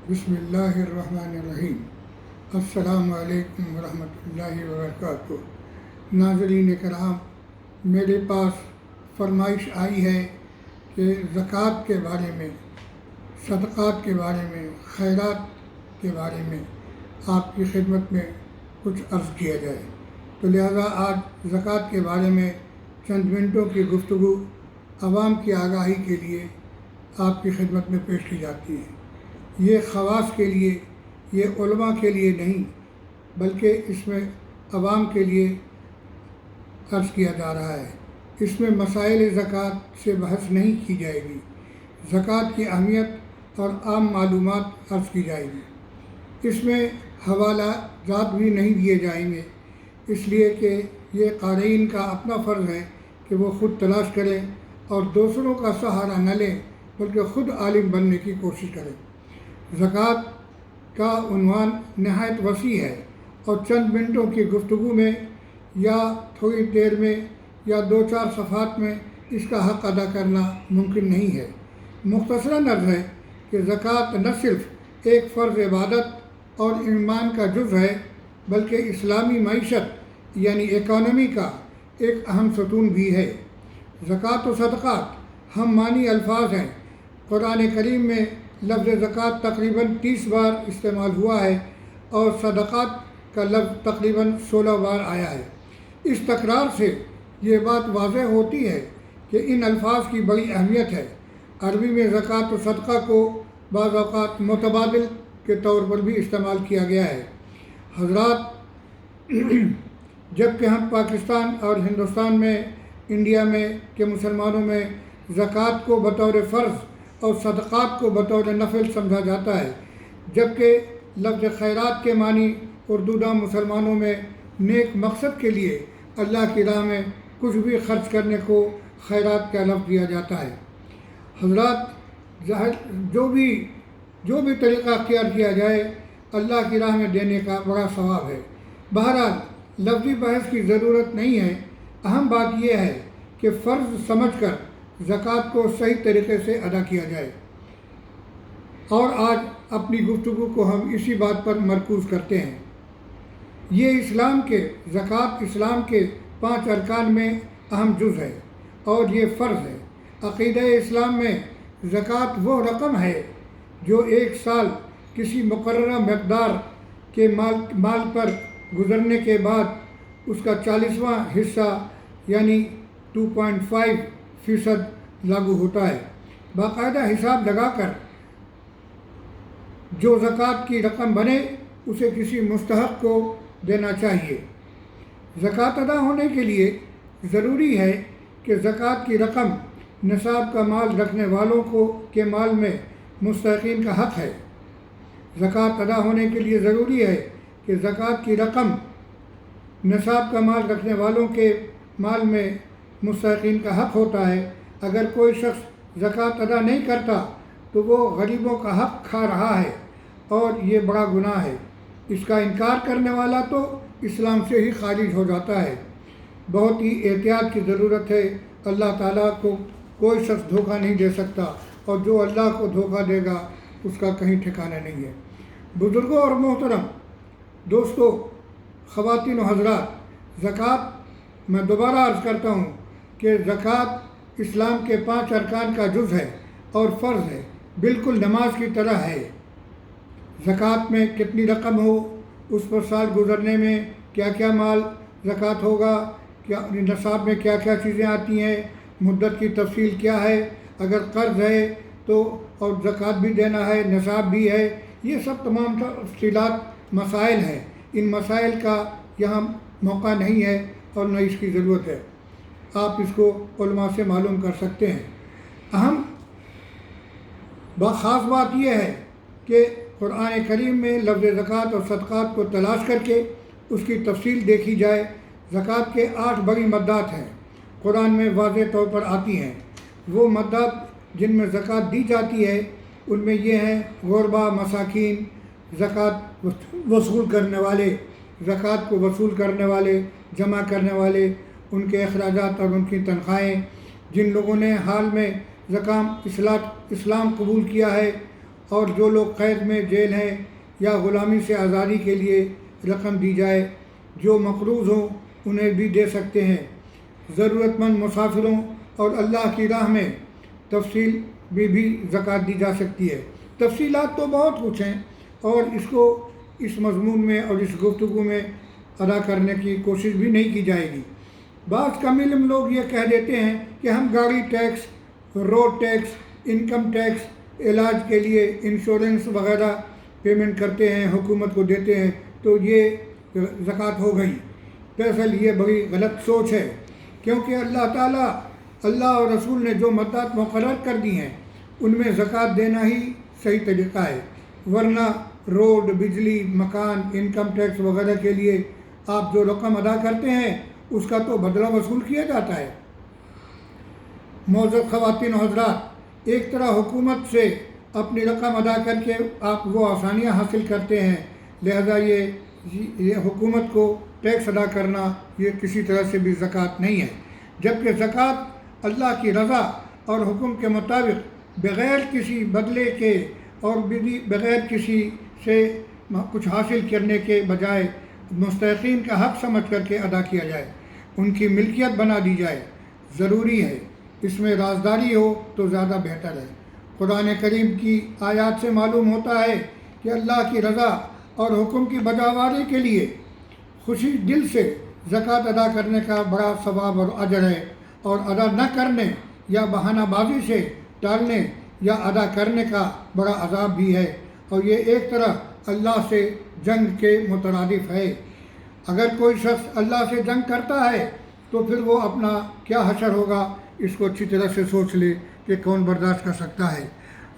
بسم اللہ الرحمن الرحیم۔ السلام علیکم ورحمۃ اللہ وبرکاتہ۔ ناظرین کرام، میرے پاس فرمائش آئی ہے کہ زکوٰۃ کے بارے میں، صدقات کے بارے میں، خیرات کے بارے میں آپ کی خدمت میں کچھ عرض کیا جائے، تو لہذا آج زکوٰۃ کے بارے میں چند منٹوں کی گفتگو عوام کی آگاہی کے لیے آپ کی خدمت میں پیش کی جاتی ہے۔ یہ خواص کے لیے، یہ علماء کے لیے نہیں، بلکہ اس میں عوام کے لیے عرض کیا جا رہا ہے۔ اس میں مسائل زکوٰۃ سے بحث نہیں کی جائے گی، زکوٰۃ کی اہمیت اور عام معلومات عرض کی جائے گی۔ اس میں حوالہ جات بھی نہیں دیے جائیں گے، اس لیے کہ یہ قارئین کا اپنا فرض ہے کہ وہ خود تلاش کریں اور دوسروں کا سہارا نہ لیں، بلکہ خود عالم بننے کی کوشش کریں۔ زکوٰۃ کا عنوان نہایت وسیع ہے اور چند منٹوں کی گفتگو میں یا تھوڑی دیر میں یا 2-4 صفحات میں اس کا حق ادا کرنا ممکن نہیں ہے۔ مختصراً عرض ہے کہ زکوٰۃ نہ صرف ایک فرض عبادت اور ایمان کا جز ہے، بلکہ اسلامی معیشت یعنی اکانومی کا ایک اہم ستون بھی ہے۔ زکوٰۃ و صدقات ہم معنی الفاظ ہیں۔ قرآن کریم میں لفظ زکوٰۃ تقریباً 30 بار استعمال ہوا ہے اور صدقات کا لفظ تقریباً 16 بار آیا ہے۔ اس تکرار سے یہ بات واضح ہوتی ہے کہ ان الفاظ کی بڑی اہمیت ہے۔ عربی میں زکوٰۃ و صدقہ کو بعض اوقات متبادل کے طور پر بھی استعمال کیا گیا ہے۔ حضرات، جب کہ ہم پاکستان اور ہندوستان میں، انڈیا میں کے مسلمانوں میں زکوٰۃ کو بطور فرض اور صدقات کو بطور نفل سمجھا جاتا ہے، جبکہ لفظ خیرات کے معنی اردودہ مسلمانوں میں نیک مقصد کے لیے اللہ کی راہ میں کچھ بھی خرچ کرنے کو خیرات کا لفظ دیا جاتا ہے۔ حضرات، جو بھی طریقہ اختیار کیا جائے، اللہ کی راہ میں دینے کا بڑا ثواب ہے۔ بہرحال لفظی بحث کی ضرورت نہیں ہے، اہم بات یہ ہے کہ فرض سمجھ کر زکوٰۃ کو صحیح طریقے سے ادا کیا جائے، اور آج اپنی گفتگو کو ہم اسی بات پر مرکوز کرتے ہیں۔ یہ زکوٰۃ اسلام کے 5 ارکان میں اہم جز ہے اور یہ فرض ہے۔ عقیدہ اسلام میں زکوٰۃ وہ رقم ہے جو ایک سال کسی مقررہ مقدار کے مال پر گزرنے کے بعد اس کا 40واں حصہ یعنی 2.5% لاگو ہوتا ہے۔ باقاعدہ حساب لگا کر جو زکوٰۃ کی رقم بنے اسے کسی مستحق کو دینا چاہیے۔ زکوٰۃ ادا ہونے کے لیے ضروری ہے کہ زکوٰۃ کی رقم نصاب کا مال رکھنے والوں کے مال میں مستحقین کا حق ہے۔ زکوٰۃ ادا ہونے کے لیے ضروری ہے کہ زکوٰۃ کی رقم نصاب کا مال رکھنے والوں کے مال میں مستحقین کا حق ہوتا ہے۔ اگر کوئی شخص زکوٰۃ ادا نہیں کرتا تو وہ غریبوں کا حق کھا رہا ہے اور یہ بڑا گناہ ہے۔ اس کا انکار کرنے والا تو اسلام سے ہی خارج ہو جاتا ہے۔ بہت ہی احتیاط کی ضرورت ہے۔ اللہ تعالیٰ کو کوئی شخص دھوکہ نہیں دے سکتا، اور جو اللہ کو دھوکہ دے گا اس کا کہیں ٹھکانہ نہیں ہے۔ بزرگوں اور محترم دوستو، خواتین و حضرات، زکوٰۃ، میں دوبارہ عرض کرتا ہوں کہ زکوٰۃ اسلام کے 5 ارکان کا جز ہے اور فرض ہے، بالکل نماز کی طرح ہے۔ زکوٰۃ میں کتنی رقم ہو، اس پر سال گزرنے میں کیا کیا مال زکوٰۃ ہوگا، کیا نصاب میں کیا کیا چیزیں آتی ہیں، مدت کی تفصیل کیا ہے، اگر قرض ہے تو اور زکوٰۃ بھی دینا ہے، نصاب بھی ہے، یہ سب تمام تفصیلات مسائل ہیں۔ ان مسائل کا یہاں موقع نہیں ہے اور نہ اس کی ضرورت ہے۔ آپ اس کو علماء سے معلوم کر سکتے ہیں۔ اہم خاص بات یہ ہے کہ قرآن کریم میں لفظ زکوٰۃ اور صدقات کو تلاش کر کے اس کی تفصیل دیکھی جائے۔ زکوٰۃ کے 8 بڑی مدات ہیں، قرآن میں واضح طور پر آتی ہیں۔ وہ مدات جن میں زکوٰۃ دی جاتی ہے ان میں یہ ہیں: غربا، مساکین، زکوٰۃ وصول کرنے والے، زکوٰۃ کو وصول کرنے والے، جمع کرنے والے، ان کے اخراجات اور ان کی تنخواہیں، جن لوگوں نے حال میں اسلام قبول کیا ہے اور جو لوگ قید میں جیل ہیں یا غلامی سے آزادی کے لیے رقم دی جائے، جو مقروض ہوں انہیں بھی دے سکتے ہیں۔ ضرورت مند مسافروں اور اللہ کی راہ میں تفصیل بھی زکوٰۃ دی جا سکتی ہے۔ تفصیلات تو بہت کچھ ہیں اور اس کو اس مضمون میں اور اس گفتگو میں ادا کرنے کی کوشش بھی نہیں کی جائے گی۔ بعض کم علم لوگ یہ کہہ دیتے ہیں کہ ہم گاڑی tax, road tax, income tax, علاج کے لیے انشورنس وغیرہ پیمنٹ کرتے ہیں، حکومت کو دیتے ہیں تو یہ زکوٰۃ ہو گئی۔ دراصل یہ بڑی غلط سوچ ہے، کیونکہ اللہ تعالیٰ، اللہ اور رسول نے جو مدات مقرر کر دی ہیں ان میں زکوٰۃ دینا ہی صحیح طریقہ ہے، ورنہ روڈ، بجلی، مکان، انکم ٹیکس وغیرہ کے لیے آپ جو رقم ادا کرتے ہیں اس کا تو بدلہ وصول کیا جاتا ہے۔ معزز خواتین و حضرات، ایک طرح حکومت سے اپنی رقم ادا کر کے آپ وہ آسانیاں حاصل کرتے ہیں، لہذا یہ حکومت کو ٹیکس ادا کرنا یہ کسی طرح سے بھی زکوٰۃ نہیں ہے، جبکہ زکوٰۃ اللہ کی رضا اور حکم کے مطابق بغیر کسی بدلے کے اور بغیر کسی سے کچھ حاصل کرنے کے بجائے مستحقین کا حق سمجھ کر کے ادا کیا جائے، ان کی ملکیت بنا دی جائے، ضروری ہے۔ اس میں رازداری ہو تو زیادہ بہتر ہے۔ قرآن کریم کی آیات سے معلوم ہوتا ہے کہ اللہ کی رضا اور حکم کی بجاوری کے لیے خوشی دل سے زکوٰۃ ادا کرنے کا بڑا ثواب اور اجر ہے، اور ادا نہ کرنے یا بہانہ بازی سے ٹالنے یا ادا کرنے کا بڑا عذاب بھی ہے، اور یہ ایک طرح اللہ سے جنگ کے مترادف ہے۔ اگر کوئی شخص اللہ سے جنگ کرتا ہے تو پھر وہ اپنا کیا حشر ہوگا، اس کو اچھی طرح سے سوچ لے کہ کون برداشت کر سکتا ہے۔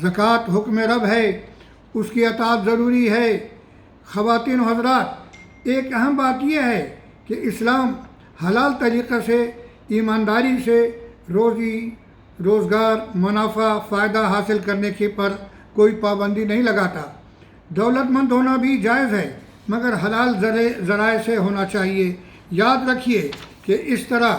زکوٰۃ حکم رب ہے، اس کی اطاعت ضروری ہے۔ خواتین و حضرات، ایک اہم بات یہ ہے کہ اسلام حلال طریقے سے، ایمانداری سے روزی روزگار، منافع، فائدہ حاصل کرنے کے پر کوئی پابندی نہیں لگاتا۔ دولت مند ہونا بھی جائز ہے، مگر حلال ذرائع سے ہونا چاہیے۔ یاد رکھیے کہ اس طرح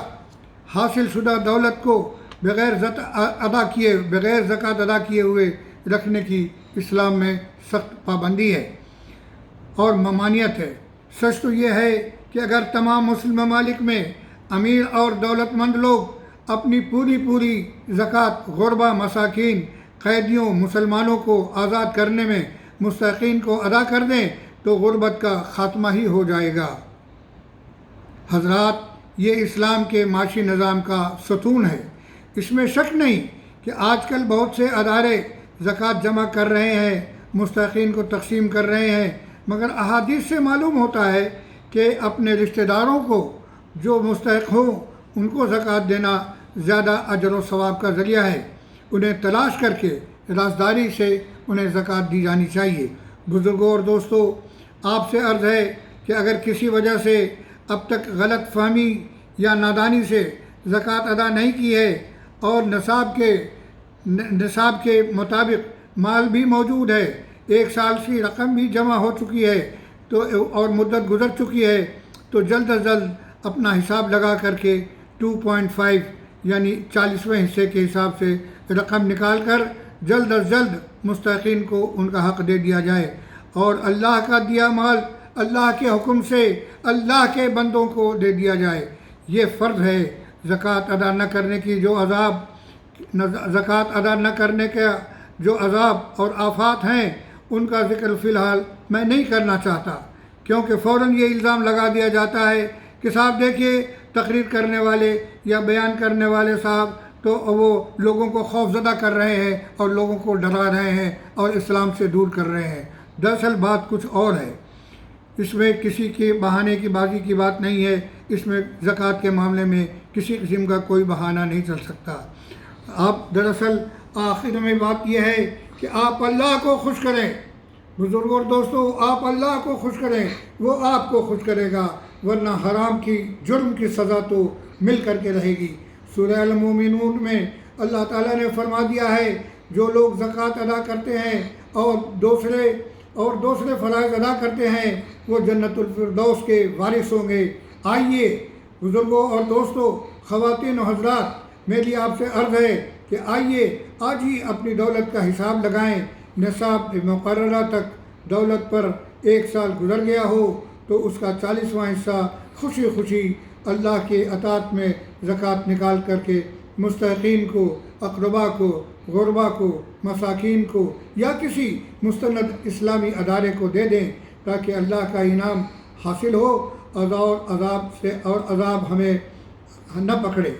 حاصل شدہ دولت کو بغیر زکوٰۃ ادا کیے ہوئے رکھنے کی اسلام میں سخت پابندی ہے اور ممانعت ہے۔ سچ تو یہ ہے کہ اگر تمام مسلم ممالک میں امیر اور دولت مند لوگ اپنی پوری زکوٰۃ غربا، مساکین، قیدیوں، مسلمانوں کو آزاد کرنے میں مستحقین کو ادا کر دیں تو غربت کا خاتمہ ہی ہو جائے گا۔ حضرات، یہ اسلام کے معاشی نظام کا ستون ہے۔ اس میں شک نہیں کہ آج کل بہت سے ادارے زکوٰۃ جمع کر رہے ہیں، مستحقین کو تقسیم کر رہے ہیں، مگر احادیث سے معلوم ہوتا ہے کہ اپنے رشتہ داروں کو جو مستحق ہوں ان کو زکوٰۃ دینا زیادہ اجر و ثواب کا ذریعہ ہے۔ انہیں تلاش کر کے رازداری سے انہیں زکوٰۃ دی جانی چاہیے۔ بزرگوں اور دوستوں، آپ سے عرض ہے کہ اگر کسی وجہ سے اب تک غلط فہمی یا نادانی سے زکوٰۃ ادا نہیں کی ہے اور نصاب کے مطابق مال بھی موجود ہے، 1 سال کی رقم بھی جمع ہو چکی ہے اور مدت گزر چکی ہے، تو جلد از جلد اپنا حساب لگا کر کے 2.5 یعنی 40ویں حصے کے حساب سے رقم نکال کر جلد از جلد مستحقین کو ان کا حق دے دیا جائے، اور اللہ کا دیا مال اللہ کے حکم سے اللہ کے بندوں کو دے دیا جائے۔ یہ فرض ہے۔ زکوٰۃ ادا نہ کرنے کا جو عذاب اور آفات ہیں ان کا ذکر فی الحال میں نہیں کرنا چاہتا، کیونکہ فوراً یہ الزام لگا دیا جاتا ہے کہ صاحب دیکھیے تقریر کرنے والے یا بیان کرنے والے صاحب تو وہ لوگوں کو خوف زدہ کر رہے ہیں اور لوگوں کو ڈرا رہے ہیں اور اسلام سے دور کر رہے ہیں۔ دراصل بات کچھ اور ہے۔ اس میں کسی کے بہانے کی بازی کی بات نہیں ہے۔ اس میں زکوٰۃ کے معاملے میں کسی قسم کا کوئی بہانہ نہیں چل سکتا۔ آپ دراصل آخر میں بات یہ ہے کہ آپ اللہ کو خوش کریں۔ بزرگوں اور دوستوں، آپ اللہ کو خوش کریں، وہ آپ کو خوش کرے گا، ورنہ حرام کی جرم کی سزا تو مل کر کے رہے گی۔ سورہ المومنون میں اللہ تعالیٰ نے فرما دیا ہے جو لوگ زکوٰۃ ادا کرتے ہیں اور دوسرے فرائض ادا کرتے ہیں وہ جنت الفردوس کے وارث ہوں گے۔ آئیے بزرگوں اور دوستوں، خواتین و حضرات، میری آپ سے عرض ہے کہ آئیے آج ہی اپنی دولت کا حساب لگائیں نصاب مقررہ تک دولت پر 1 سال گزر گیا ہو تو اس کا 40واں حصہ خوشی خوشی اللہ کے اطاعت میں زکوٰۃ نکال کر کے مستحقین کو، اقربا کو، غربا کو، مساکین کو یا کسی مستند اسلامی ادارے کو دے دیں تاکہ اللہ کا انعام حاصل ہو اور عذاب ہمیں نہ پکڑے۔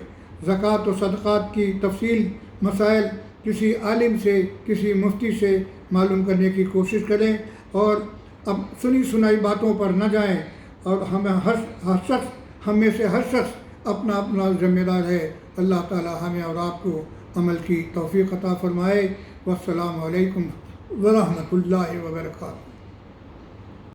زکوٰۃ و صدقات کی تفصیل مسائل کسی عالم سے، کسی مفتی سے معلوم کرنے کی کوشش کریں اور اب سنی سنائی باتوں پر نہ جائیں، اور ہم میں سے ہر شخص اپنا اپنا ذمہ دار ہے۔ اللہ تعالی ہمیں اور آپ کو عمل کی توفیق عطا فرمائے۔ والسلام علیکم ورحمۃ اللہ وبرکاتہ۔